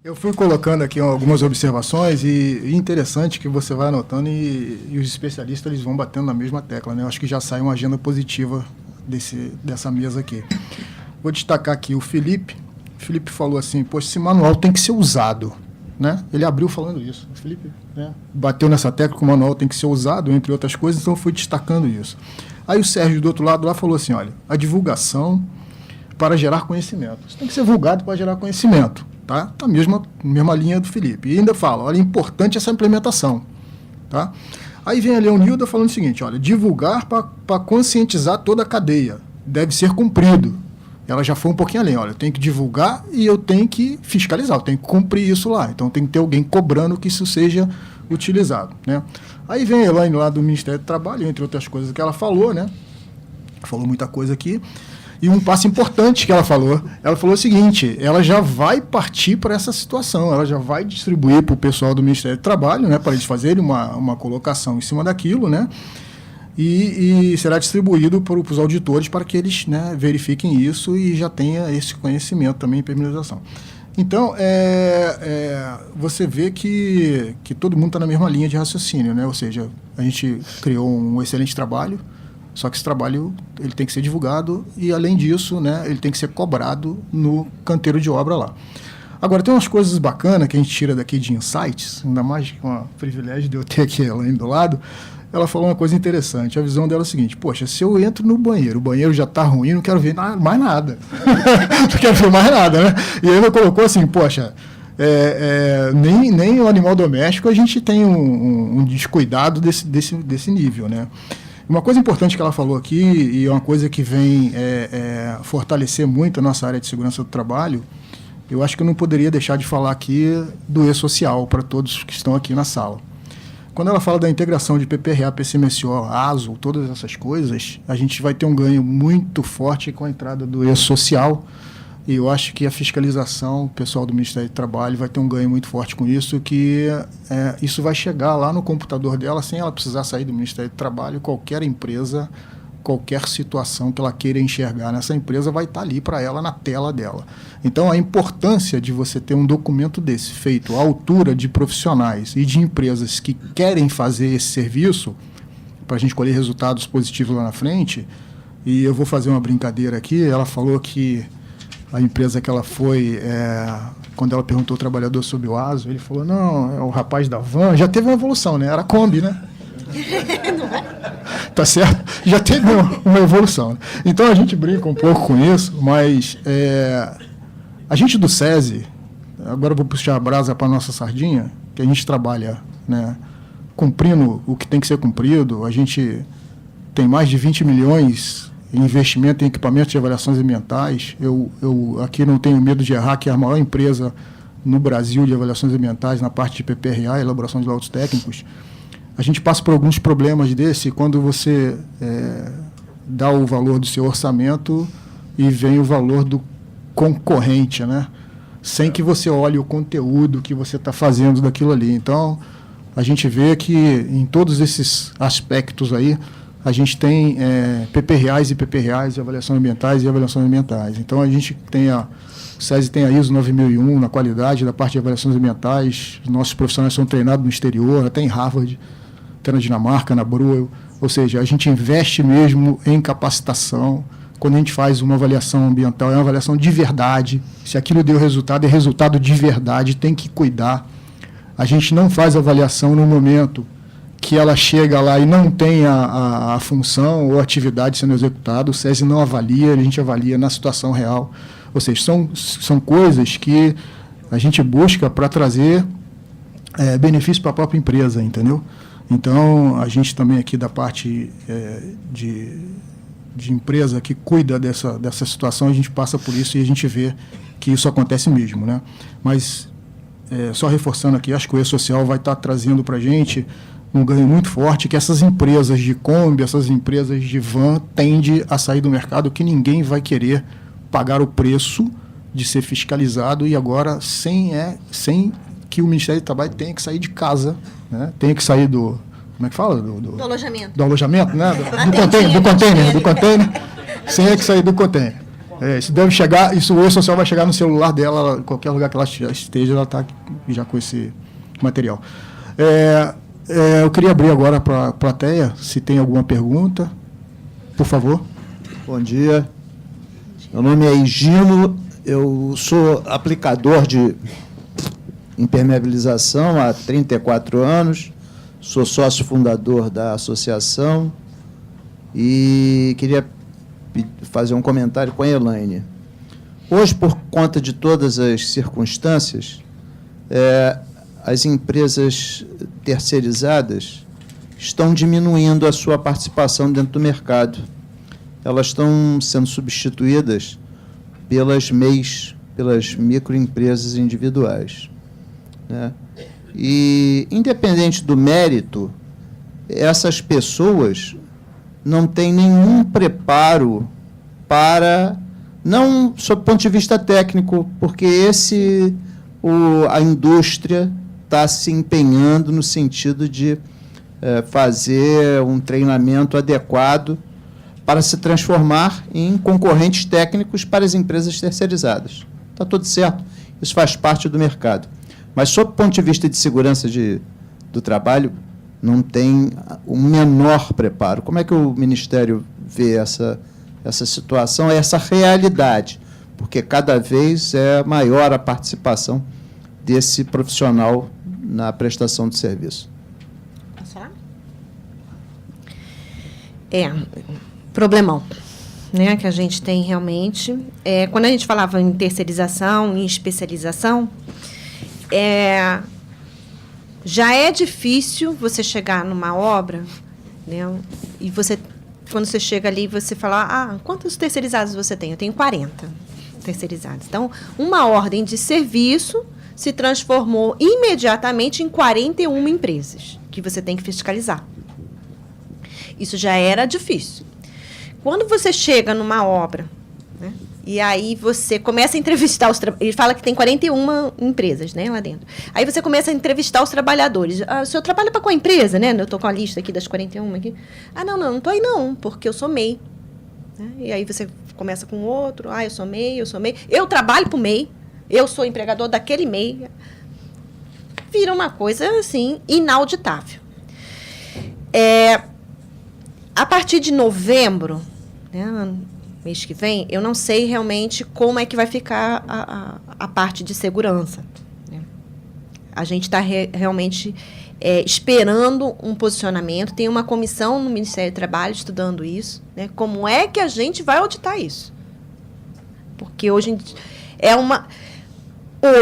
Eu fui colocando aqui algumas observações e interessante que você vai anotando e os especialistas eles vão batendo na mesma tecla, né? Eu acho que já sai uma agenda positiva dessa mesa aqui. Vou destacar aqui o Felipe. O Felipe falou assim, poxa, esse manual tem que ser usado, né? Ele abriu falando isso. O Felipe, né, bateu nessa tecla que o manual tem que ser usado, entre outras coisas, então eu fui destacando isso. Aí o Sérgio, do outro lado, lá falou assim, olha, a divulgação para gerar conhecimento. Isso tem que ser divulgado para gerar conhecimento. Tá? Tá mesma linha do Felipe. E ainda fala, olha, é importante essa implementação. Tá? Aí vem a Leonilda falando o seguinte, olha, divulgar para conscientizar toda a cadeia. Deve ser cumprido. Ela já foi um pouquinho além, olha, eu tenho que divulgar e eu tenho que fiscalizar, eu tenho que cumprir isso lá. Então tem que ter alguém cobrando que isso seja utilizado. Né? Aí vem a Elaine lá do Ministério do Trabalho, entre outras coisas que ela falou, né? Falou muita coisa aqui. E um passo importante que ela falou o seguinte, ela já vai partir para essa situação, ela já vai distribuir para o pessoal do Ministério do Trabalho, né, para eles fazerem uma colocação em cima daquilo, né, e será distribuído para os auditores para que eles, né, verifiquem isso e já tenha esse conhecimento também em permeabilização. Então, você vê que todo mundo está na mesma linha de raciocínio, né, ou seja, a gente criou um excelente trabalho, só que esse trabalho ele tem que ser divulgado e, além disso, né, ele tem que ser cobrado no canteiro de obra lá. Agora, tem umas coisas bacanas que a gente tira daqui de insights, ainda mais com o privilégio de eu ter aqui ela do lado. Ela falou uma coisa interessante. A visão dela é a seguinte, poxa, se eu entro no banheiro, o banheiro já está ruim, não quero ver mais nada. Não quero ver mais nada, né? E ainda colocou assim, poxa, nem o animal doméstico a gente tem um descuidado desse nível, né? Uma coisa importante que ela falou aqui, e é uma coisa que vem fortalecer muito a nossa área de segurança do trabalho, eu acho que eu não poderia deixar de falar aqui do E-Social para todos que estão aqui na sala. Quando ela fala da integração de PPRA, PCMSO, ASO, todas essas coisas, a gente vai ter um ganho muito forte com a entrada do E-Social, e eu acho que a fiscalização, o pessoal do Ministério do Trabalho vai ter um ganho muito forte com isso, que isso vai chegar lá no computador dela sem ela precisar sair do Ministério do Trabalho. Qualquer empresa, qualquer situação que ela queira enxergar nessa empresa vai estar ali para ela na tela dela. Então, a importância de você ter um documento desse feito à altura de profissionais e de empresas que querem fazer esse serviço, para a gente colher resultados positivos lá na frente, e eu vou fazer uma brincadeira aqui, ela falou que a empresa que ela foi, quando ela perguntou ao trabalhador sobre o ASO, ele falou, não, é o rapaz da van, já teve uma evolução, né? Era a Kombi, né? Tá certo? Já teve uma evolução. Então a gente brinca um pouco com isso, mas a gente do SESI, agora eu vou puxar a brasa para a nossa sardinha, que a gente trabalha, né, cumprindo o que tem que ser cumprido, a gente tem mais de 20 milhões investimento em equipamentos de avaliações ambientais. Eu aqui não tenho medo de errar, que é a maior empresa no Brasil de avaliações ambientais na parte de PPRA, elaboração de laudos técnicos. A gente passa por alguns problemas desse quando você dá o valor do seu orçamento e vem o valor do concorrente, né? Sem que você olhe o conteúdo que você está fazendo daquilo ali. Então, a gente vê que em todos esses aspectos aí, a gente tem PPRAs e PPRAs, avaliações ambientais e avaliações ambientais. Então, a gente tem o SESI tem a ISO 9001 na qualidade da parte de avaliações ambientais, os nossos profissionais são treinados no exterior, até em Harvard, até na Dinamarca, na Bruegel, ou seja, a gente investe mesmo em capacitação. Quando a gente faz uma avaliação ambiental, é uma avaliação de verdade, se aquilo deu resultado, é resultado de verdade, tem que cuidar. A gente não faz avaliação no momento que ela chega lá e não tem a função ou a atividade sendo executada, o SESI não avalia, a gente avalia na situação real. Ou seja, são coisas que a gente busca para trazer benefício para a própria empresa, entendeu? Então, a gente também aqui da parte de empresa que cuida dessa situação, a gente passa por isso e a gente vê que isso acontece mesmo, né? Mas, só reforçando aqui, acho que o E-Social vai estar trazendo para a gente um ganho muito forte, que essas empresas de Kombi, essas empresas de van, tendem a sair do mercado, que ninguém vai querer pagar o preço de ser fiscalizado e agora sem que o Ministério do Trabalho tenha que sair de casa, né? Tenha que sair do... Como é que fala? Do alojamento. Do alojamento, né? Do container. Sem que sair do container. Isso deve chegar, isso o E-Social vai chegar no celular dela, qualquer lugar que ela esteja, ela está já com esse material. Eu queria abrir agora para a plateia, se tem alguma pergunta, por favor. Bom dia. Meu nome é Higino, eu sou aplicador de impermeabilização há 34 anos, sou sócio fundador da associação e queria fazer um comentário com a Elaine. Hoje, por conta de todas as circunstâncias, as empresas terceirizadas estão diminuindo a sua participação dentro do mercado. Elas estão sendo substituídas pelas MEIs, pelas microempresas individuais, né? E, independente do mérito, essas pessoas não têm nenhum preparo para, não sob o ponto de vista técnico, porque a indústria está se empenhando no sentido de fazer um treinamento adequado para se transformar em concorrentes técnicos para as empresas terceirizadas. Está tudo certo, isso faz parte do mercado. Mas, sob o ponto de vista de segurança do trabalho, não tem o menor preparo. Como é que o Ministério vê essa situação, essa realidade? Porque cada vez é maior a participação desse profissional na prestação de serviço. Posso falar? Problemão, né, que a gente tem realmente. Quando a gente falava em terceirização, em especialização, já é difícil você chegar numa obra, né, e quando você chega ali, você fala, quantos terceirizados você tem? Eu tenho 40 terceirizados. Então, uma ordem de serviço se transformou imediatamente em 41 empresas que você tem que fiscalizar. Isso já era difícil. Quando você chega numa obra, né, e aí você começa a entrevistar ele fala que tem 41 empresas, né, lá dentro. Aí você começa a entrevistar os trabalhadores. O senhor trabalha para qual empresa, né? Eu estou com a lista aqui das 41 aqui. Não estou aí não, porque eu sou MEI. Né? E aí você começa com outro. Eu sou MEI, Eu trabalho para o MEI. Eu sou empregador daquele MEI. Vira uma coisa, assim, inauditável. A partir de novembro, né, mês que vem, eu não sei realmente como é que vai ficar a parte de segurança. Né? A gente está realmente esperando um posicionamento. Tem uma comissão no Ministério do Trabalho estudando isso. Né? Como é que a gente vai auditar isso? Porque hoje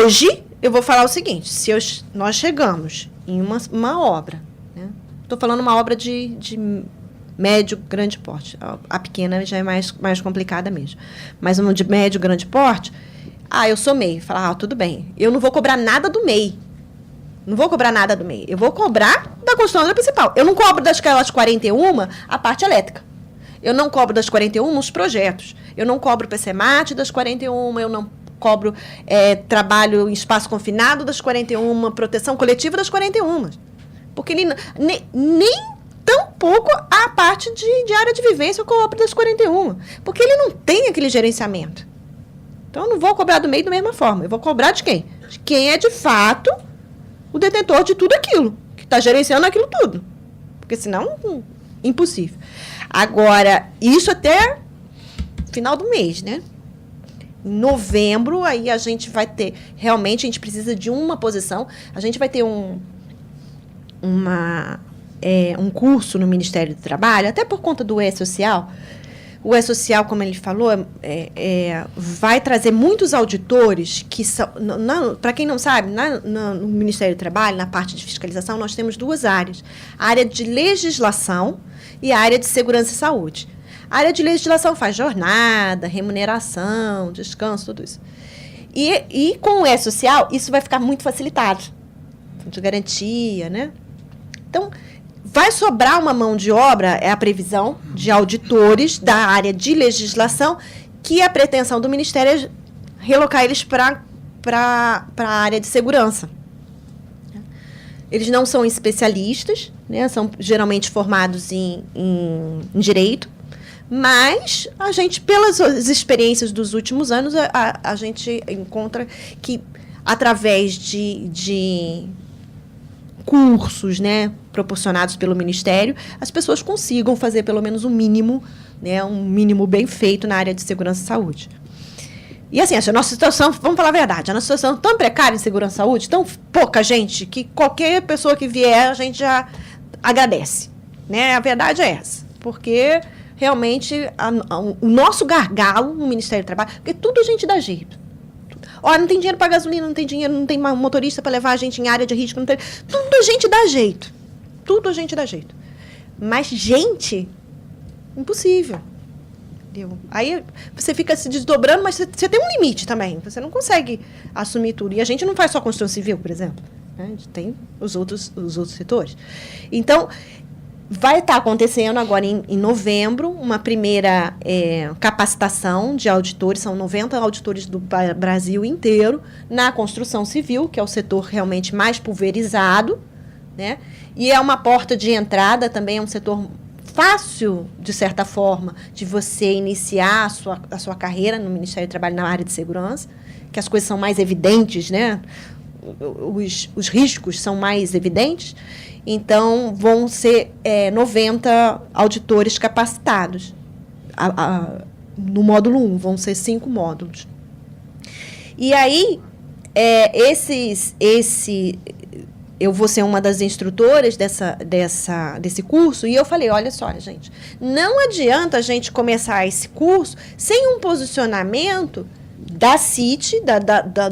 Hoje, eu vou falar o seguinte, se nós chegamos em uma obra, né? Estou falando uma obra de médio, grande porte. A pequena já é mais complicada mesmo. Mas uma de médio, grande porte, eu sou MEI. Fala, tudo bem. Eu não vou cobrar nada do MEI. Não vou cobrar nada do MEI. Eu vou cobrar da construtora principal. Eu não cobro daquelas 41 a parte elétrica. Eu não cobro das 41 os projetos. Eu não cobro PCMAT das 41, eu não cobro trabalho em espaço confinado das 41, proteção coletiva das 41. Porque ele nem tampouco a parte de área de vivência eu cobro das 41. Porque ele não tem aquele gerenciamento. Então, eu não vou cobrar do MEI da mesma forma. Eu vou cobrar de quem? De quem é, de fato, o detentor de tudo aquilo, que está gerenciando aquilo tudo. Porque, senão, impossível. Agora, isso até final do mês, né? Em novembro, aí a gente vai ter... Realmente, a gente precisa de uma posição. A gente vai ter um curso no Ministério do Trabalho, até por conta do E-Social. O E-Social, como ele falou, vai trazer muitos auditores que são... Para quem não sabe, no Ministério do Trabalho, na parte de fiscalização, nós temos duas áreas. A área de legislação e a área de segurança e saúde. A área de legislação faz jornada, remuneração, descanso, tudo isso. E com o E-Social, isso vai ficar muito facilitado. De garantia, né? Então, vai sobrar uma mão de obra, é a previsão de auditores da área de legislação, que a pretensão do Ministério é relocar eles para a área de segurança. Eles não são especialistas, né? São geralmente formados em direito, Mas a gente, pelas experiências dos últimos anos, a gente encontra que, através de cursos, né, proporcionados pelo Ministério, as pessoas consigam fazer pelo menos um mínimo, né, um mínimo bem feito na área de segurança e saúde. E assim, a nossa situação, vamos falar a verdade, a nossa situação é tão precária em segurança e saúde, tão pouca gente, que qualquer pessoa que vier, a gente já agradece. Né? A verdade é essa. Porque, realmente, o nosso gargalo no Ministério do Trabalho, porque tudo a gente dá jeito. Ó, não tem dinheiro para gasolina, não tem dinheiro, não tem motorista para levar a gente em área de risco, não tem, tudo a gente dá jeito. Tudo a gente dá jeito. Mas gente, impossível. Entendeu? Aí você fica se desdobrando, mas você tem um limite também. Você não consegue assumir tudo. E a gente não faz só construção civil, por exemplo. Né? A gente tem os outros setores. Então, vai estar acontecendo agora em novembro uma primeira capacitação de auditores. São 90 auditores do Brasil inteiro na construção civil, que é o setor realmente mais pulverizado. Né? E é uma porta de entrada, também é um setor fácil, de certa forma, de você iniciar a sua carreira no Ministério do Trabalho na área de segurança, que as coisas são mais evidentes, né? Os riscos são mais evidentes. Então, vão ser 90 auditores capacitados. No módulo 1, vão ser 5 módulos. E aí, eu vou ser uma das instrutoras desse curso, e eu falei, olha só, gente, não adianta a gente começar esse curso sem um posicionamento da CIT,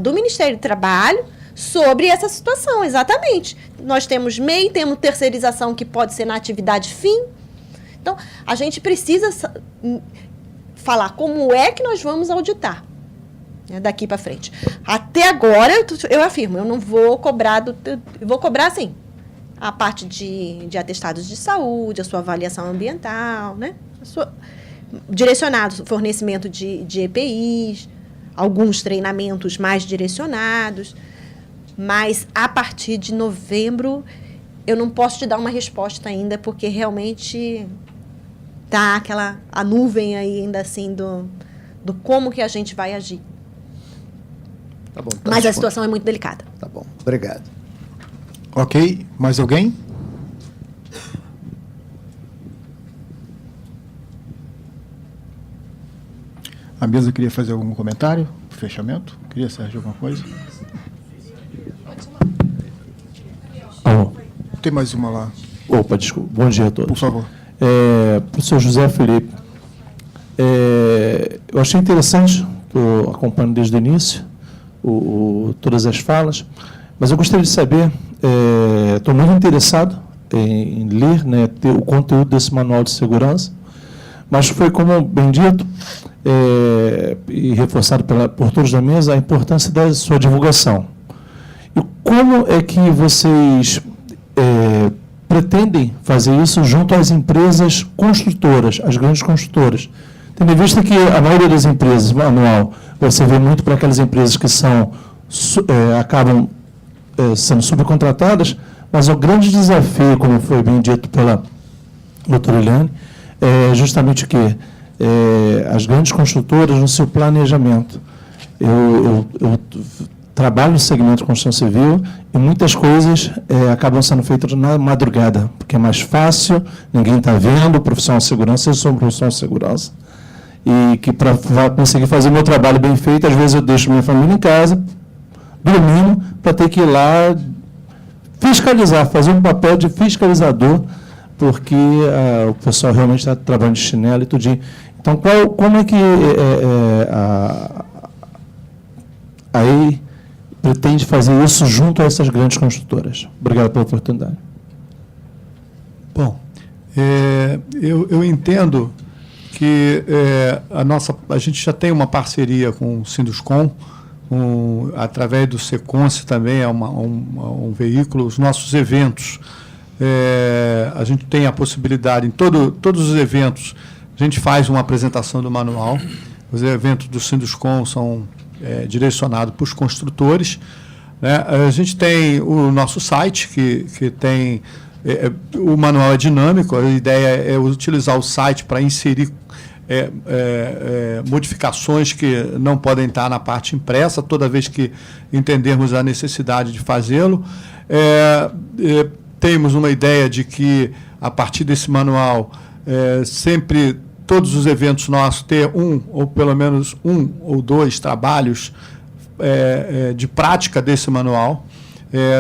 do Ministério do Trabalho, sobre essa situação, exatamente. Nós temos MEI, temos terceirização que pode ser na atividade fim. Então, a gente precisa falar como é que nós vamos auditar. Daqui para frente. Até agora, eu afirmo, eu não vou cobrar, eu vou cobrar, sim, a parte de atestados de saúde, a sua avaliação ambiental, né? Direcionado, fornecimento de EPIs, alguns treinamentos mais direcionados, mas a partir de novembro eu não posso te dar uma resposta ainda, porque realmente tá a nuvem aí ainda assim do como que a gente vai agir. Tá bom, mas a situação é muito delicada. Tá bom, obrigado. Ok, mais alguém? A mesa queria fazer algum comentário? Fechamento? Queria, Sérgio, alguma coisa? Tem mais uma lá. Opa, desculpa. Bom dia a todos. Por favor. Professor José Felipe, eu achei interessante, estou acompanhando desde o início, todas as falas, mas eu gostaria de saber, estou muito interessado em ler, né, ter o conteúdo desse manual de segurança, mas foi, como bem dito, e reforçado por todos da mesa, a importância da sua divulgação. E como é que vocês pretendem fazer isso junto às empresas construtoras, as grandes construtoras? Tendo em vista que a maioria das empresas, manual, você vê muito para aquelas empresas que acabam sendo subcontratadas, mas o grande desafio, como foi bem dito pela doutora Eliane, é justamente o quê? As grandes construtoras no seu planejamento. Eu trabalho no segmento de construção civil e muitas coisas acabam sendo feitas na madrugada, porque é mais fácil, ninguém está vendo, o profissional de segurança, eu sou um profissional de segurança, e que para conseguir fazer meu trabalho bem feito, às vezes eu deixo minha família em casa, dormindo, para ter que ir lá fiscalizar, fazer um papel de fiscalizador, porque o pessoal realmente está trabalhando de chinelo e tudinho. Então, como é que aí pretende fazer isso junto a essas grandes construtoras? Obrigado pela oportunidade. Bom, eu entendo que a gente já tem uma parceria com o Sinduscom, através do Seconce também, é um veículo, os nossos eventos. A gente tem a possibilidade, em todos os eventos, a gente faz uma apresentação do manual. Os eventos do Sinduscom são direcionados para os construtores. Né? A gente tem o nosso site, que tem o manual é dinâmico, a ideia é utilizar o site para inserir modificações que não podem estar na parte impressa, toda vez que entendermos a necessidade de fazê-lo. Temos uma ideia de que, a partir desse manual, sempre todos os eventos nossos ter ou pelo menos um ou dois trabalhos de prática desse manual.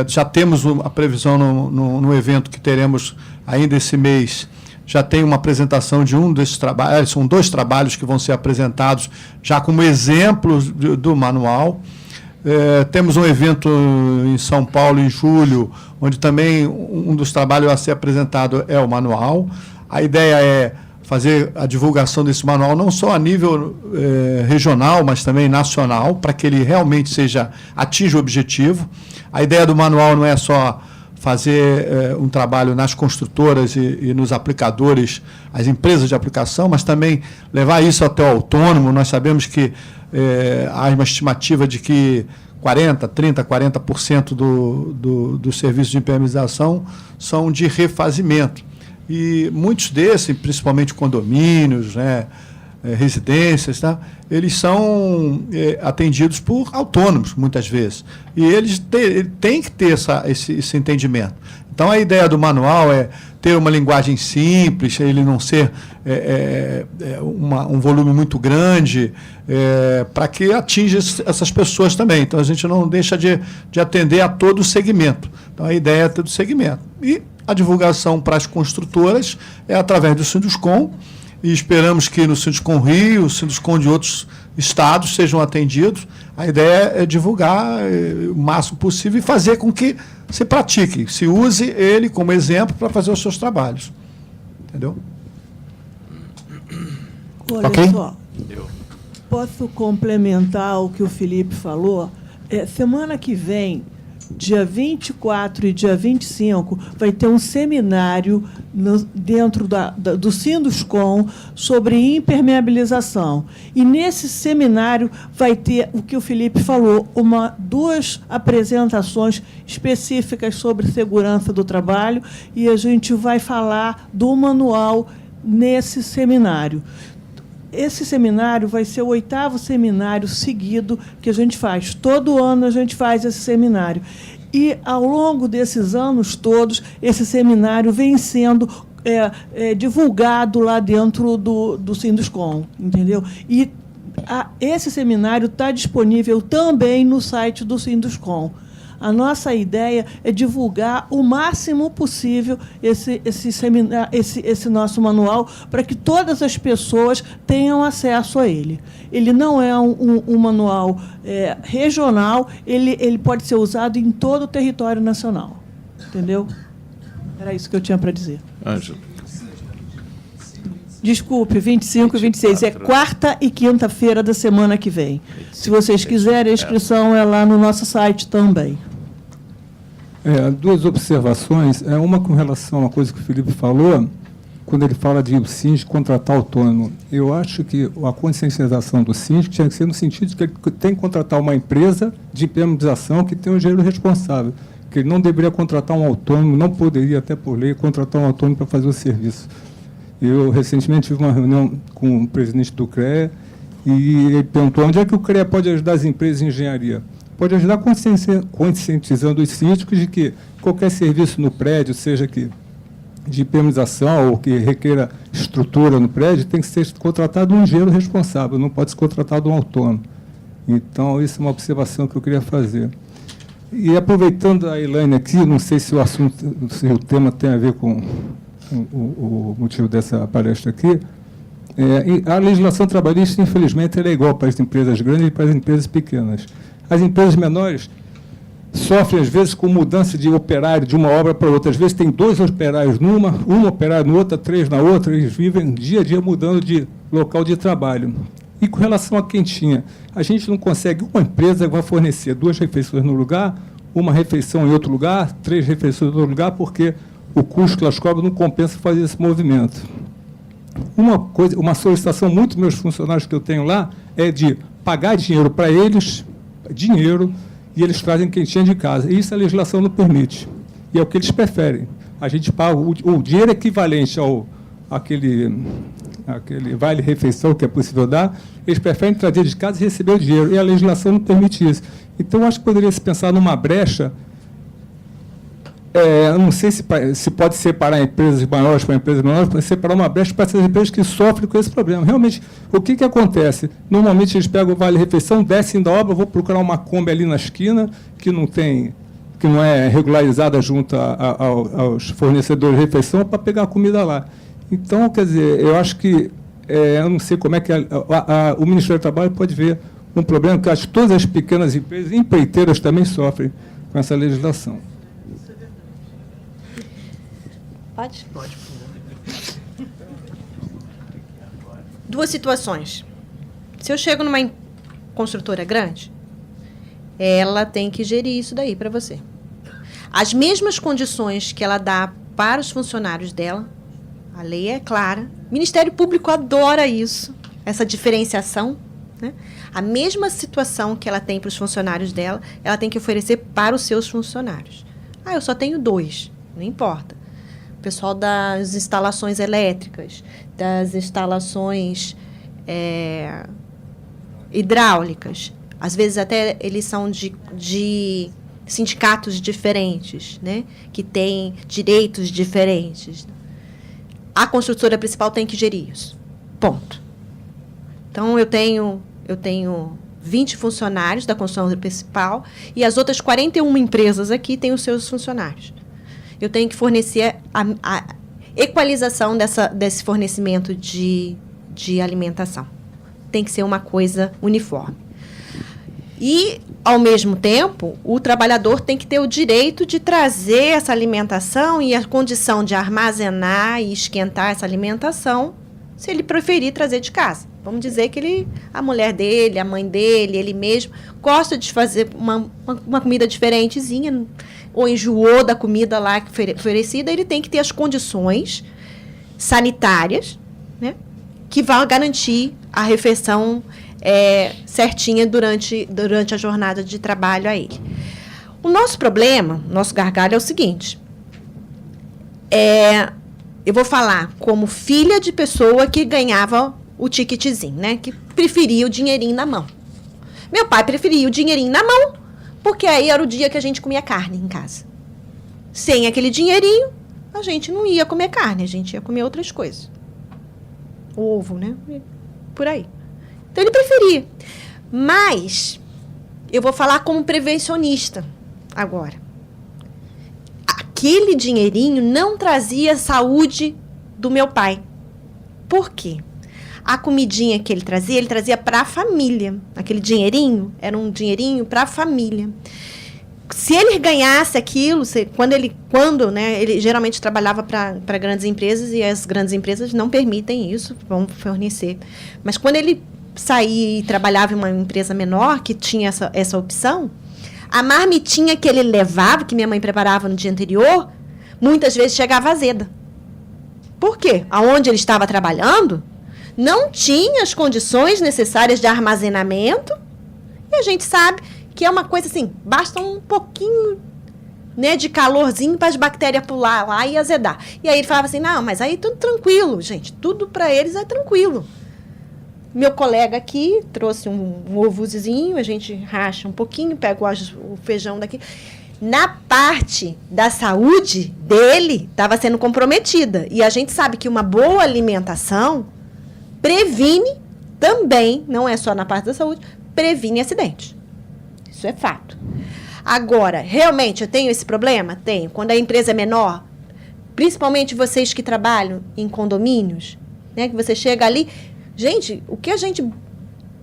Já temos a previsão no evento que teremos ainda esse mês, já tem uma apresentação de um desses trabalhos, são 2 trabalhos que vão ser apresentados já como exemplos do manual. Temos um evento em São Paulo em julho, onde também um dos trabalhos a ser apresentado é o manual. A ideia é fazer a divulgação desse manual não só a nível regional, mas também nacional, para que ele realmente atinja o objetivo. A ideia do manual não é só fazer um trabalho nas construtoras e nos aplicadores, as empresas de aplicação, mas também levar isso até o autônomo. Nós sabemos que há uma estimativa de que 40% do serviço de impermeabilização são de refazimento. E muitos desses, principalmente condomínios, residências, tá? Eles são atendidos por autônomos, muitas vezes. E eles têm que ter esse entendimento. Então, a ideia do manual é ter uma linguagem simples, ele não ser um volume muito grande, para que atinja essas pessoas também. Então, a gente não deixa de atender a todo o segmento. Então, a ideia é todo o segmento. E a divulgação para as construtoras é através do Sinduscom, e esperamos que no Sinduscom Rio, o Sinduscom de outros estados sejam atendidos. A ideia é divulgar o máximo possível e fazer com que se pratique, se use ele como exemplo para fazer os seus trabalhos. Entendeu? Olha só, posso complementar o que o Felipe falou? Semana que vem, dia 24 e dia 25, vai ter um seminário dentro do Sinduscom sobre impermeabilização. E nesse seminário vai ter o que o Felipe falou, 2 apresentações específicas sobre segurança do trabalho, e a gente vai falar do manual nesse seminário. Esse seminário vai ser o 8º seminário seguido que a gente faz. Todo ano a gente faz esse seminário. E, ao longo desses anos todos, esse seminário vem sendo divulgado lá dentro do Sinduscom, entendeu? E esse seminário está disponível também no site do Sinduscom. A nossa ideia é divulgar o máximo possível esse nosso manual para que todas as pessoas tenham acesso a ele. Ele não é um manual regional, ele pode ser usado em todo o território nacional. Entendeu? Era isso que eu tinha para dizer. Ângelo. Desculpe, 25 e 26. É quarta e quinta-feira da semana que vem. Se vocês quiserem, a inscrição é lá no nosso site também. 2 observações. Uma com relação a uma coisa que o Felipe falou, quando ele fala de o síndico contratar autônomo. Eu acho que a conscientização do síndico tinha que ser no sentido de que ele tem que contratar uma empresa de impermeabilização que tem um engenheiro responsável, que ele não deveria contratar um autônomo, não poderia, até por lei, contratar um autônomo para fazer o serviço. Eu, recentemente, tive uma reunião com o presidente do CREA e ele perguntou onde é que o CREA pode ajudar as empresas em engenharia. Pode ajudar conscientizando os síndicos de que qualquer serviço no prédio, seja que de impermeabilização ou que requeira estrutura no prédio, tem que ser contratado um engenheiro responsável, não pode ser contratado um autônomo. Então, isso é uma observação que eu queria fazer. E aproveitando a Elaine aqui, não sei se o tema tem a ver com o motivo dessa palestra aqui, a legislação trabalhista, infelizmente, ela é igual para as empresas grandes e para as empresas pequenas. As empresas menores sofrem, às vezes, com mudança de operário de uma obra para outra. Às vezes tem 2 operários numa, um operário na outra, 3 na outra, eles vivem dia a dia mudando de local de trabalho. E com relação à quentinha, a gente não consegue, uma empresa vai fornecer 2 refeições no lugar, uma refeição em outro lugar, 3 refeições em outro lugar, porque o custo que elas cobram não compensa fazer esse movimento. Uma solicitação muito dos meus funcionários que eu tenho lá é de pagar dinheiro para eles, e eles trazem quentinha de casa. E isso a legislação não permite. E é o que eles preferem. a gente paga o dinheiro equivalente àquele vale-refeição que é possível dar, eles preferem trazer de casa e receber o dinheiro, e a legislação não permite isso. Então, acho que poderia se pensar numa brecha. Eu não sei se pode separar empresas maiores para empresas menores, pode separar uma brecha para essas empresas que sofrem com esse problema. Realmente, o que acontece? Normalmente, eles pegam o vale-refeição, descem da obra, vou procurar uma Kombi ali na esquina, que não é regularizada junto aos fornecedores de refeição, para pegar a comida lá. Então, quer dizer, eu acho que, eu não sei como é que o Ministério do Trabalho pode ver um problema que acho que todas as pequenas empresas, empreiteiras, também sofrem com essa legislação. Pode? Duas situações. Se eu chego numa construtora grande, ela tem que gerir isso daí para você. As mesmas condições que ela dá para os funcionários dela, a lei é clara. O Ministério Público adora isso, essa diferenciação, né? A mesma situação que ela tem para os funcionários dela, ela tem que oferecer para os seus funcionários. Eu só tenho 2, não importa. O pessoal das instalações elétricas, das instalações hidráulicas, às vezes até eles são de sindicatos diferentes, né? Que têm direitos diferentes. A construtora principal tem que gerir isso. Ponto. Então, eu tenho 20 funcionários da construtora principal e as outras 41 empresas aqui têm os seus funcionários. Eu tenho que fornecer a equalização desse fornecimento de alimentação. Tem que ser uma coisa uniforme. E, ao mesmo tempo, o trabalhador tem que ter o direito de trazer essa alimentação e a condição de armazenar e esquentar essa alimentação, se ele preferir trazer de casa. Vamos dizer que a mulher dele, a mãe dele, ele mesmo, gosta de fazer uma comida diferentezinha, ou enjoou da comida lá oferecida, ele tem que ter as condições sanitárias, né, que vão garantir a refeição certinha durante a jornada de trabalho a ele. O nosso problema, nosso gargalo é o seguinte. Eu vou falar como filha de pessoa que ganhava o ticketzinho, né? Que preferia o dinheirinho na mão. Meu pai preferia o dinheirinho na mão, porque aí era o dia que a gente comia carne em casa. Sem aquele dinheirinho, a gente não ia comer carne, a gente ia comer outras coisas. Ovo, né? Por aí. Então, ele preferia. Mas, eu vou falar como prevencionista agora. Aquele dinheirinho não trazia saúde do meu pai. Por quê? A comidinha que ele trazia para a família. Aquele dinheirinho era um dinheirinho para a família. Se ele ganhasse aquilo, quando ele geralmente trabalhava para grandes empresas, e as grandes empresas não permitem isso, vão fornecer. Mas quando ele saía e trabalhava em uma empresa menor, que tinha essa opção, a marmitinha que ele levava, que minha mãe preparava no dia anterior, muitas vezes chegava azeda. Por quê? Aonde ele estava trabalhando, não tinha as condições necessárias de armazenamento, e a gente sabe que é uma coisa assim, basta um pouquinho, né, de calorzinho para as bactérias pular lá e azedar. E aí ele falava assim, não, mas aí tudo tranquilo, gente, tudo para eles é tranquilo. Meu colega aqui trouxe um ovozinho, a gente racha um pouquinho, pega o feijão daqui. Na parte da saúde dele, estava sendo comprometida. E a gente sabe que uma boa alimentação previne também, não é só na parte da saúde, previne acidente. Isso é fato. Agora, realmente, eu tenho esse problema? Tenho. Quando a empresa é menor, principalmente vocês que trabalham em condomínios, né, que você chega ali... Gente, o que a gente...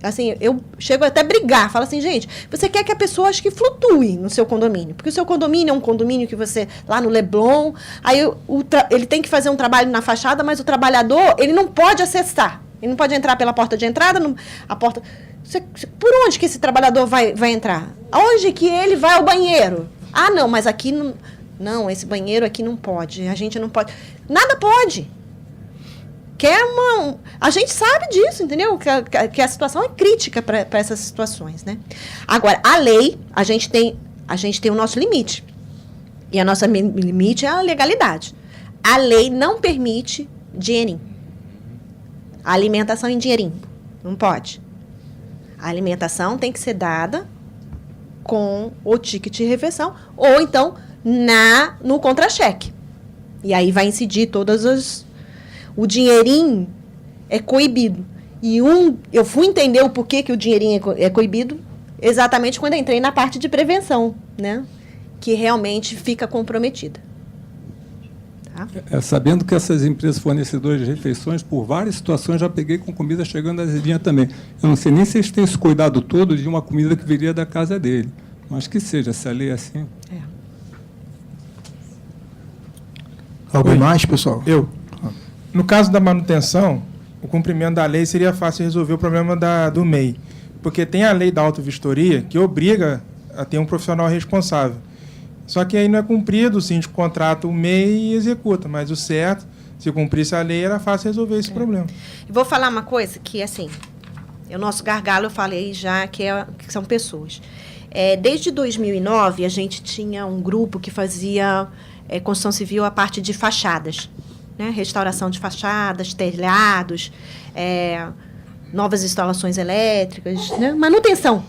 Assim, eu chego até a brigar. Falo assim, gente, você quer que a pessoa, acho que, flutue no seu condomínio. Porque o seu condomínio é um condomínio que você... Lá no Leblon, aí ele tem que fazer um trabalho na fachada, mas o trabalhador, ele não pode acessar. Ele não pode entrar pela porta de entrada, a porta... Por onde que esse trabalhador vai entrar? Aonde que ele vai ao banheiro? Ah, não, mas aqui não... Não, esse banheiro aqui não pode. A gente não pode... Nada pode. A gente sabe disso, entendeu? Que a situação é crítica para essas situações, né? Agora, a lei, a gente tem o nosso limite. E a nossa limite é a legalidade. A lei não permite dinheirinho. A alimentação em dinheirinho. Não pode. A alimentação tem que ser dada com o ticket de refeição ou então no contra-cheque. E aí vai incidir todas as... O dinheirinho é coibido. E eu fui entender o porquê que o dinheirinho é coibido exatamente quando eu entrei na parte de prevenção, né? Que realmente fica comprometida. Tá? Sabendo que essas empresas fornecedoras de refeições, por várias situações, já peguei com comida chegando azedinha também. Eu não sei nem se eles têm esse cuidado todo de uma comida que viria da casa dele. Mas que seja, se a lei é assim... Algo mais, pessoal? No caso da manutenção, o cumprimento da lei seria fácil resolver o problema do MEI, porque tem a lei da autovistoria que obriga a ter um profissional responsável. Só que aí não é cumprido, o síndico contrata o MEI e executa, mas o certo, se cumprisse a lei, era fácil resolver esse problema. Eu vou falar uma coisa que, assim, o nosso gargalo, eu falei já, que são pessoas. Desde 2009, a gente tinha um grupo que fazia construção civil a parte de fachadas, né? Restauração de fachadas, telhados, novas instalações elétricas, né? Manutenção.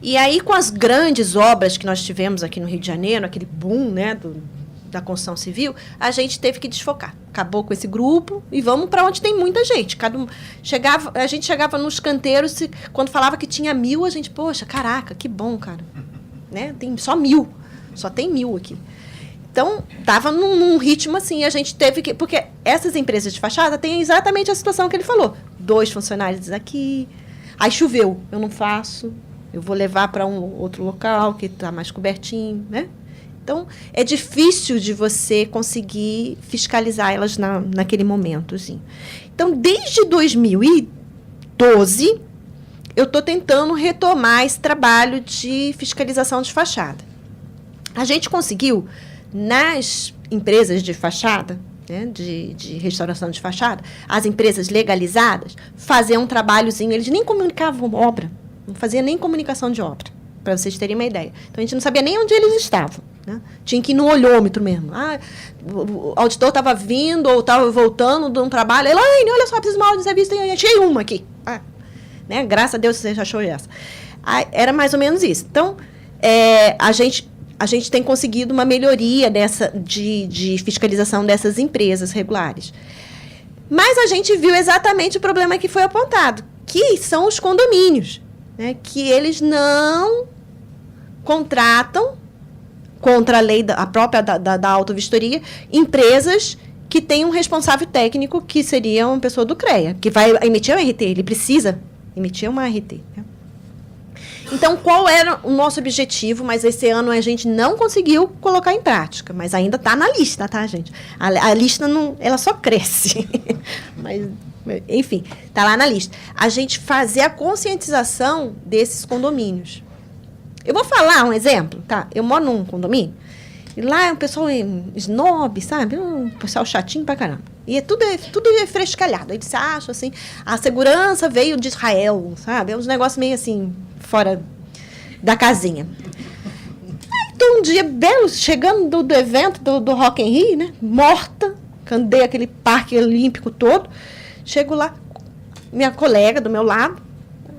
E aí, com as grandes obras que nós tivemos aqui no Rio de Janeiro, aquele boom, né, da construção civil, a gente teve que desfocar. Acabou com esse grupo e vamos para onde tem muita gente. A gente chegava nos canteiros, quando falava que tinha 1.000, a gente, poxa, caraca, que bom, cara. Né? Tem só 1.000, só tem 1.000 aqui. Então, estava num ritmo assim, a gente teve que... Porque essas empresas de fachada têm exatamente a situação que ele falou. 2 funcionários aqui, aí choveu, eu não faço, eu vou levar para um outro local que está mais cobertinho, né? Então, é difícil de você conseguir fiscalizar elas naquele momento, assim. Então, desde 2012, eu estou tentando retomar esse trabalho de fiscalização de fachada. A gente conseguiu, nas empresas de fachada, né, de restauração de fachada, as empresas legalizadas, fazer um trabalhozinho. Eles nem comunicavam obra, não fazia nem comunicação de obra, para vocês terem uma ideia. Então, a gente não sabia nem onde eles estavam. Né? Tinha que ir no olhômetro mesmo. O auditor estava vindo ou estava voltando de um trabalho. Elaine, olha só, preciso de uma ordem de serviço, eu achei uma aqui. Né? Graças a Deus você achou essa. Era mais ou menos isso. Então, a gente tem conseguido uma melhoria de fiscalização dessas empresas regulares. Mas a gente viu exatamente o problema que foi apontado, que são os condomínios, né? Que eles não contratam, contra a lei, a própria da autovistoria, empresas que têm um responsável técnico, que seria uma pessoa do CREA, que vai emitir um RT, ele precisa emitir uma RT. Né? Então, qual era o nosso objetivo? Mas esse ano a gente não conseguiu colocar em prática, mas ainda está na lista, tá, gente? A lista não, ela só cresce. Mas, enfim, está lá na lista. A gente fazer a conscientização desses condomínios. Eu vou falar um exemplo, tá? Eu moro num condomínio, e lá é um pessoal snob, sabe? Um pessoal chatinho pra caramba. E tudo frescalhado. Eles acham, assim, a segurança veio de Israel, sabe? É uns negócios meio assim, fora da casinha. Então, um dia belo, chegando do evento do Rock in Rio, né? Morta, andei aquele parque olímpico todo. Chego lá, minha colega do meu lado.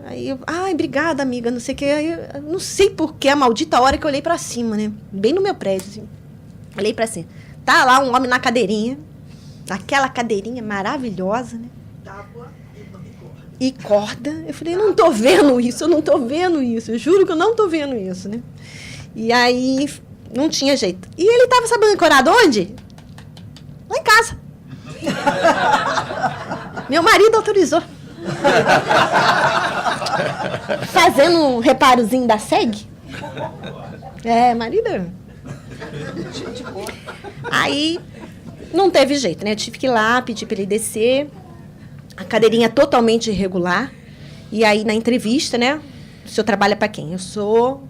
Aí eu, obrigada, amiga, não sei o que. Eu não sei por que a maldita hora que eu olhei pra cima, né? Bem no meu prédio, assim. Olhei pra cima. Tá lá um homem na cadeirinha. Aquela cadeirinha maravilhosa, né? E corda. Eu falei, eu não tô vendo isso. Eu juro que eu não tô vendo isso, né? E aí, não tinha jeito. E ele tava, sabe, ancorado onde? Lá em casa. Meu marido autorizou. Fazendo um reparozinho da SEG. Marido. Aí não teve jeito, né? Eu tive que ir lá, pedir para ele descer. A cadeirinha totalmente irregular. E aí, na entrevista, né? O senhor trabalha para quem? Eu sou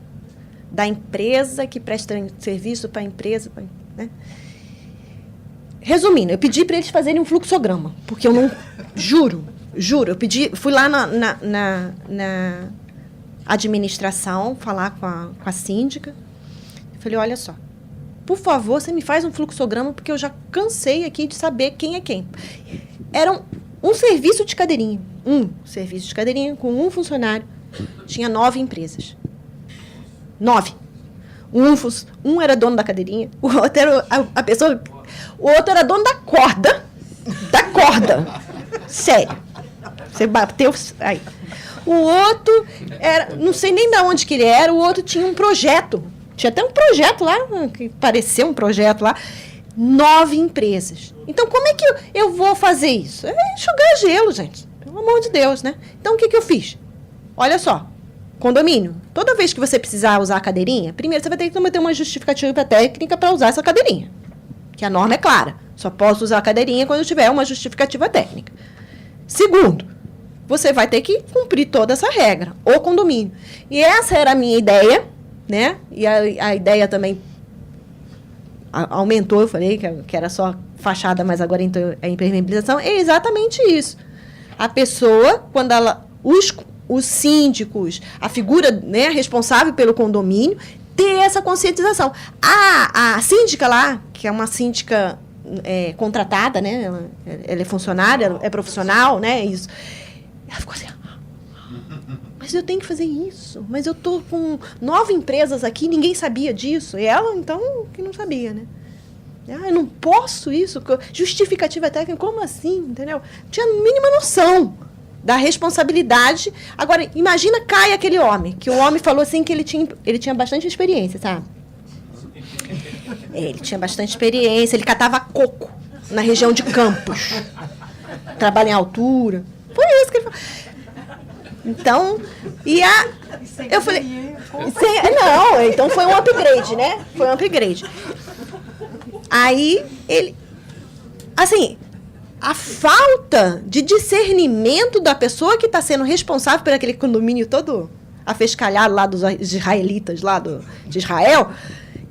da empresa que presta serviço para a empresa, né? Resumindo, eu pedi para eles fazerem um fluxograma, porque eu não... Juro, eu fui lá na administração falar com a síndica. Eu falei, olha só, por favor, você me faz um fluxograma, porque eu já cansei aqui de saber quem é quem. Era um serviço de cadeirinha. Um serviço de cadeirinha com um funcionário. Tinha 9 empresas. 9. Um era dono da cadeirinha, o outro era a pessoa... O outro era dono da corda. Da corda. Sério. Você bateu... Aí. O outro era... Não sei nem de onde que ele era. O outro tinha um projeto. Tinha até um projeto lá, que parecia um projeto lá. 9 empresas. Então, como é que eu vou fazer isso? É enxugar gelo, gente. Pelo amor de Deus, né? Então, o que eu fiz? Olha só. Condomínio. Toda vez que você precisar usar a cadeirinha, primeiro você vai ter que ter uma justificativa técnica para usar essa cadeirinha. Que a norma é clara. Só posso usar a cadeirinha quando tiver uma justificativa técnica. Segundo, você vai ter que cumprir toda essa regra, o condomínio. E essa era a minha ideia, né? E a ideia também aumentou, eu falei que era só fachada, mas agora então é impermeabilização. É exatamente isso. A pessoa, quando ela... Os síndicos, a figura, né, responsável pelo condomínio, ter essa conscientização. A síndica lá, que é uma síndica contratada, né, ela é funcionária, é profissional, né, isso. Ela ficou assim, mas eu tenho que fazer isso, mas eu estou com 9 empresas aqui, ninguém sabia disso. E ela, então, que não sabia, né? Eu não posso isso, justificativa técnica, como assim, entendeu? Tinha a mínima noção da responsabilidade. Agora, imagina cai aquele homem, que o homem falou assim que ele tinha bastante experiência, sabe? Ele tinha bastante experiência, ele catava coco na região de Campos. Trabalha em altura. Foi isso que ele falou. Então, eu falei... Não, então foi um upgrade, né? Foi um upgrade. Aí, ele... Assim... A falta de discernimento da pessoa que está sendo responsável por aquele condomínio todo afescalhado lá dos israelitas, lá de Israel,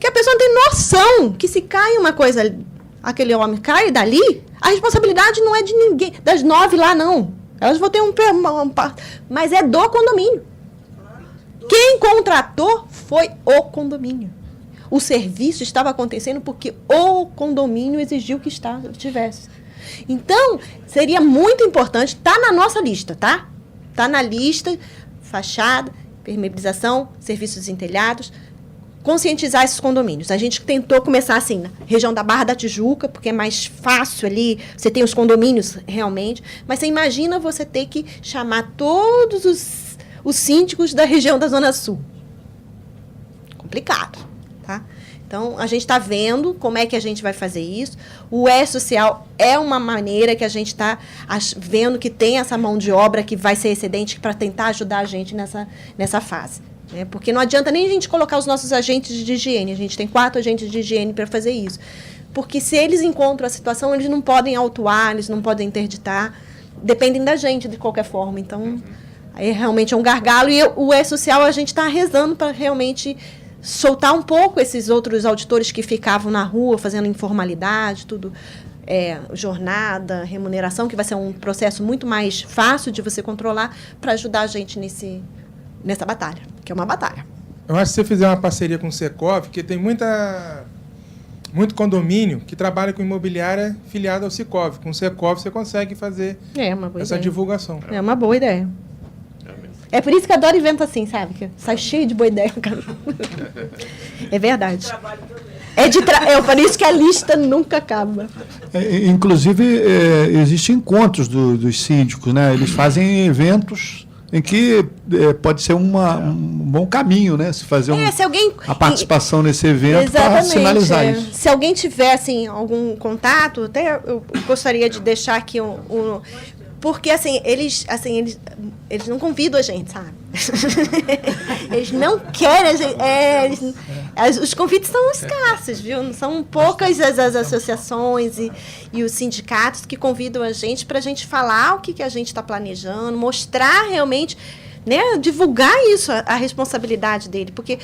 que a pessoa não tem noção que se cai uma coisa, aquele homem cai dali, a responsabilidade não é de ninguém, das 9 lá, não. Elas vão ter mas é do condomínio. Quem contratou foi o condomínio. O serviço estava acontecendo porque o condomínio exigiu que tivesse. Então, seria muito importante, está na nossa lista, tá? Está na lista, fachada, permeabilização, serviços em telhados, conscientizar esses condomínios. A gente tentou começar assim, na região da Barra da Tijuca, porque é mais fácil ali, você tem os condomínios realmente, mas você imagina você ter que chamar todos os síndicos da região da Zona Sul. Complicado, tá? Então, a gente está vendo como é que a gente vai fazer isso. O E-Social é uma maneira que a gente está vendo que tem essa mão de obra que vai ser excedente para tentar ajudar a gente nessa fase. Né? Porque não adianta nem a gente colocar os nossos agentes de higiene. A gente tem 4 agentes de higiene para fazer isso. Porque se eles encontram a situação, eles não podem autuar, eles não podem interditar. Dependem da gente, de qualquer forma. Então, aí realmente é um gargalo. E o E-Social, a gente está rezando para realmente... soltar um pouco esses outros auditores que ficavam na rua fazendo informalidade, tudo, jornada, remuneração, que vai ser um processo muito mais fácil de você controlar para ajudar a gente nessa batalha, que é uma batalha. Eu acho que se você fizer uma parceria com o Secov, porque tem muito condomínio que trabalha com imobiliária filiada ao Secov. Com o Secov você consegue fazer essa divulgação. É uma boa ideia. É por isso que eu adoro evento assim, sabe? Que sai cheio de boa ideia. É verdade. É por isso que a lista nunca acaba. Inclusive, existem encontros dos síndicos, né? Eles fazem eventos em que pode ser um bom caminho, né? Se fazer a participação nesse evento para sinalizar isso. Se alguém tiver assim, algum contato, até eu gostaria de deixar aqui porque, assim, eles não convidam a gente, sabe? Eles não querem a gente. Os convites são escassos, viu? São poucas as associações e os sindicatos que convidam a gente para a gente falar o que a gente está planejando, mostrar realmente, né, divulgar isso, a responsabilidade dele. Porque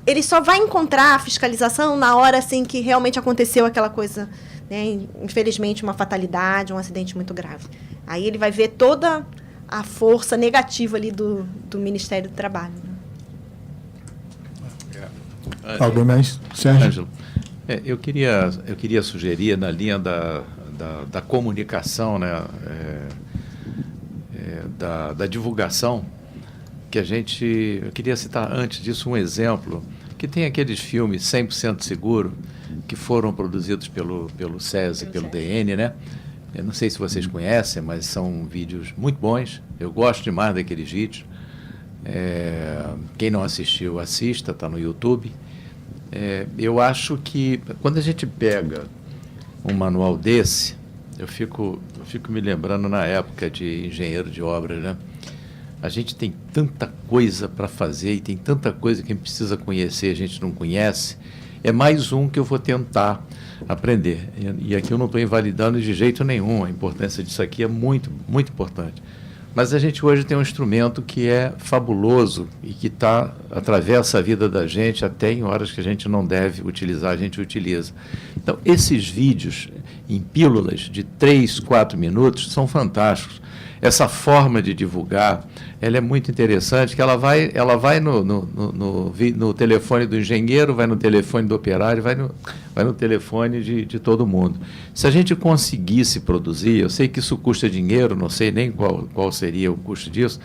ele só vai encontrar a fiscalização na hora assim, que realmente aconteceu aquela coisa... Né, infelizmente, uma fatalidade, um acidente muito grave. Aí ele vai ver toda a força negativa ali do Ministério do Trabalho. Né? Alguém mais? Sérgio? Eu queria sugerir, na linha da comunicação, né, da divulgação, que eu queria citar antes disso um exemplo, que tem aqueles filmes 100% seguro, que foram produzidos pelo SESI, pelo DN, né? Eu não sei se vocês conhecem, mas são vídeos muito bons, eu gosto demais daqueles vídeos. Quem não assistiu, assista, está no YouTube. Eu acho que quando a gente pega um manual desse, eu fico me lembrando na época de engenheiro de obras, né? A gente tem tanta coisa para fazer e tem tanta coisa que a gente precisa conhecer, a gente não conhece. É mais um que eu vou tentar aprender. E aqui eu não estou invalidando de jeito nenhum, a importância disso aqui é muito, muito importante. Mas a gente hoje tem um instrumento que é fabuloso e que atravessa a vida da gente até em horas que a gente não deve utilizar, a gente utiliza. Então, esses vídeos em pílulas de 3, 4 minutos são fantásticos. Essa forma de divulgar, ela é muito interessante, que ela vai no telefone do engenheiro, vai no telefone do operário, vai no telefone de todo mundo. Se a gente conseguisse produzir, eu sei que isso custa dinheiro, não sei nem qual seria o custo disso,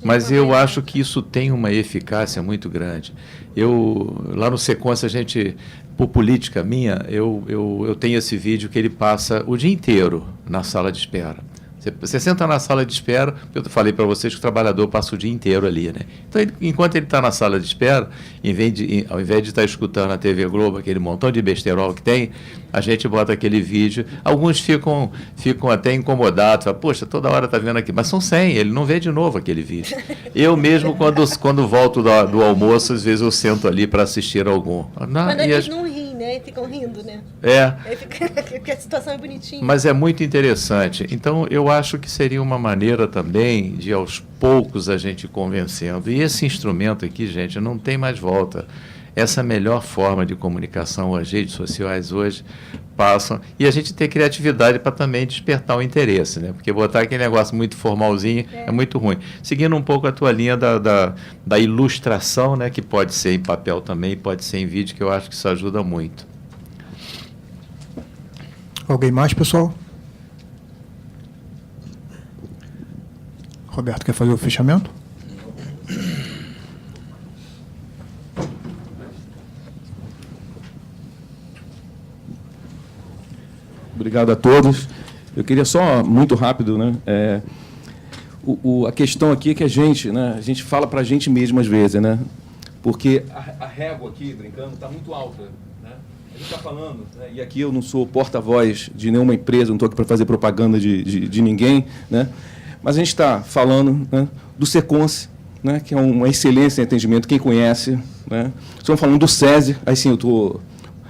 mas eu acho que isso tem uma eficácia muito grande. Lá no Sequência, por política minha, eu tenho esse vídeo que ele passa o dia inteiro na sala de espera. Você senta na sala de espera, eu falei para vocês que o trabalhador passa o dia inteiro ali, né? Então, enquanto ele está na sala de espera, ao invés de estar escutando a TV Globo, aquele montão de besterol que tem, a gente bota aquele vídeo. Alguns ficam até incomodados, falam, poxa, toda hora está vendo aqui, mas são 100, ele não vê de novo aquele vídeo. Eu mesmo, quando volto do almoço, às vezes eu sento ali para assistir algum. Quando eles não riem, né? Ficam rindo, né? Porque a situação é bonitinha. Mas é muito interessante. Então, eu acho que seria uma maneira também de, aos poucos, a gente convencendo. E esse instrumento aqui, gente, não tem mais volta. Essa melhor forma de comunicação, as redes sociais hoje passam. E a gente tem criatividade para também despertar o interesse, né? Porque botar aquele negócio muito formalzinho é muito ruim. Seguindo um pouco a tua linha da ilustração, né? Que pode ser em papel também, pode ser em vídeo, que eu acho que isso ajuda muito. Alguém mais, pessoal? Roberto, quer fazer o fechamento? Obrigado a todos. Eu queria só, muito rápido, né? A questão aqui é que a gente fala para a gente mesmo às vezes, né? Porque a régua aqui, brincando, está muito alta, né? A gente está falando, né? E aqui eu não sou porta-voz de nenhuma empresa, não estou aqui para fazer propaganda de ninguém, né? Mas a gente está falando, né, do Seconce, né, que é uma excelência em atendimento, quem conhece, né? Estamos falando do SESI, aí sim eu estou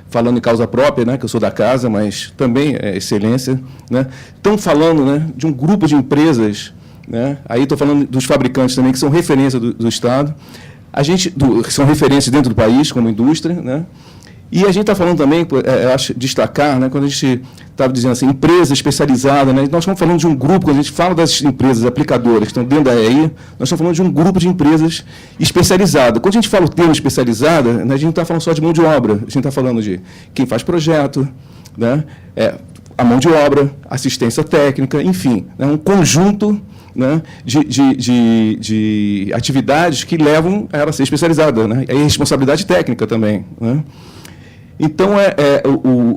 falando em causa própria, né, que eu sou da casa, mas também é excelência, né? Estamos falando, né, de um grupo de empresas, né? Aí estou falando dos fabricantes também, que são referência do Estado, que são referências dentro do país, como indústria, né? E a gente está falando também, eu acho, destacar, né, quando a gente estava dizendo assim, empresa especializada, né, nós estamos falando de um grupo, quando a gente fala das empresas aplicadoras que estão dentro da EI, nós estamos falando de um grupo de empresas especializadas. Quando a gente fala o termo especializada, né, a gente não está falando só de mão de obra, a gente está falando de quem faz projeto, né, a mão de obra, assistência técnica, enfim, né, um conjunto, né, de atividades que levam a ela a ser especializada, né, e responsabilidade técnica também, né. Então,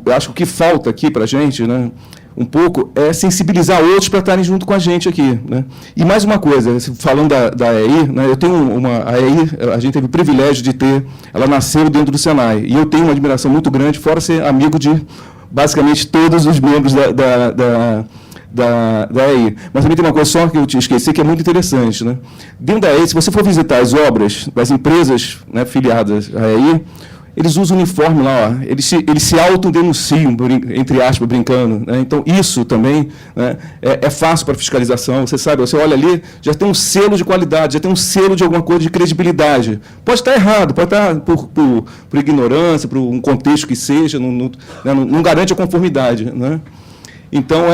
eu acho que o que falta aqui para a gente, né, um pouco, é sensibilizar outros para estarem junto com a gente aqui, né. E mais uma coisa, falando da EI, né, eu tenho a EI, a gente teve o privilégio de ela nasceu dentro do Senai, e eu tenho uma admiração muito grande, fora ser amigo de, basicamente, todos os membros da EI. Mas também tem uma coisa só que eu te esqueci, que é muito interessante, né. Dentro da EI, se você for visitar as obras das empresas, né, filiadas à EI, eles usam uniforme lá, ó, eles se autodenunciam, entre aspas, brincando, né? Então, isso também, né, é fácil para fiscalização. Você sabe, você olha ali, já tem um selo de qualidade, já tem um selo de alguma coisa de credibilidade. Pode estar errado, pode estar por ignorância, por um contexto que seja, não garante a conformidade, né? Então,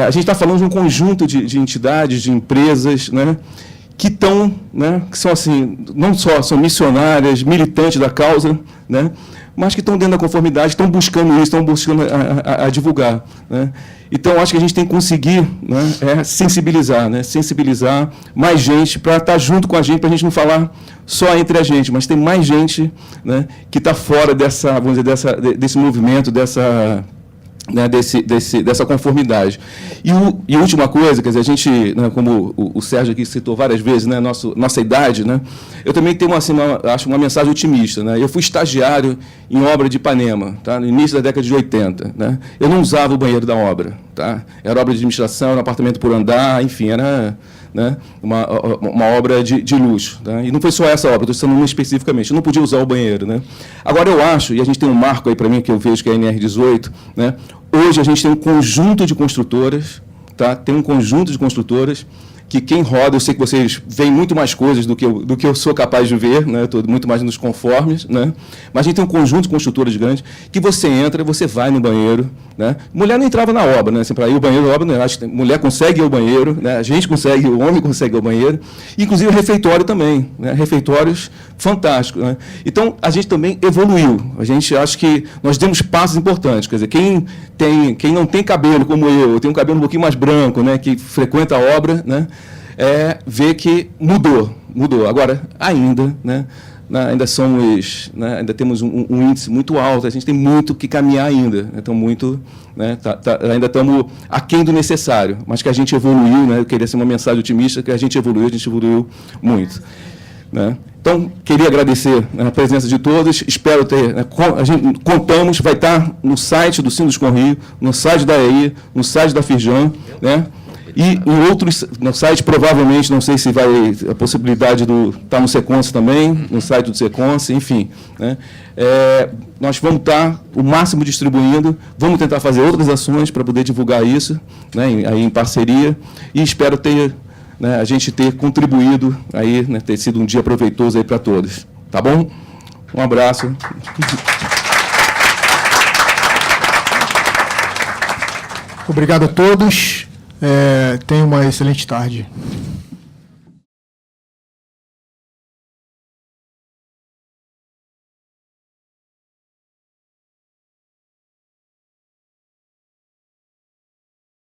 a gente está falando de um conjunto de entidades, de empresas, né, que estão, né, que são assim, não só são missionárias, militantes da causa, né, mas que estão dentro da conformidade, estão buscando isso, estão buscando a divulgar, né? Então, acho que a gente tem que conseguir, né, sensibilizar, né, sensibilizar mais gente para estar junto com a gente não falar só entre a gente, mas tem mais gente, né, que está fora dessa, vamos dizer, desse movimento, né, dessa conformidade. E a última coisa, quer dizer, a gente, né, como o Sérgio aqui citou várias vezes, né, nossa idade, né, eu também tenho acho uma mensagem otimista, né? Eu fui estagiário em obra de Ipanema, tá, no início da década de 80, né? Eu não usava o banheiro da obra, tá? Era obra de administração, era um apartamento por andar, enfim, era, né, uma obra de luxo. Tá? E não foi só essa obra, estou citando uma especificamente, eu não podia usar o banheiro. Né? Agora, eu acho, e a gente tem um marco aí para mim, que eu vejo que é a NR18, né? Hoje a gente tem um conjunto de construtoras, tá? Tem um conjunto de construtoras que quem roda, eu sei que vocês veem muito mais coisas do que eu sou capaz de ver, né? Estou muito mais nos conformes, né? Mas a gente tem um conjunto de construtoras grandes que você entra, você vai no banheiro, né? Mulher não entrava na obra, né? Assim, para ir ao banheiro, a obra, né? Acho que mulher consegue ir ao banheiro, né? A gente consegue, o homem consegue ir ao banheiro, inclusive o refeitório também, né? Refeitórios fantásticos, né? Então, a gente também evoluiu. A gente acha que nós demos passos importantes. Quer dizer, quem não tem cabelo como eu tenho um cabelo um pouquinho mais branco, né? Que frequenta a obra, né? Vê que mudou. Agora, ainda, né? Ainda somos, né? Ainda temos um índice muito alto, a gente tem muito que caminhar ainda. Então, muito, né? Ainda estamos aquém do necessário, mas que a gente evoluiu, né? Eu queria ser uma mensagem otimista, que a gente evoluiu muito. Né? Então, queria agradecer, né, a presença de todos, espero ter, né, a gente contamos, vai estar no site do Sinduscon Rio, no site da EI, no site da Firjan, né? E em outros, no site, provavelmente, não sei se vai a possibilidade estar no Seconce também, no site do Seconce, enfim. Né? Nós vamos estar o máximo distribuindo, vamos tentar fazer outras ações para poder divulgar isso, né, aí em parceria, e espero ter, né, a gente ter contribuído, aí, né, ter sido um dia proveitoso aí para todos. Tá bom? Um abraço. Obrigado a todos. Tenha uma excelente tarde.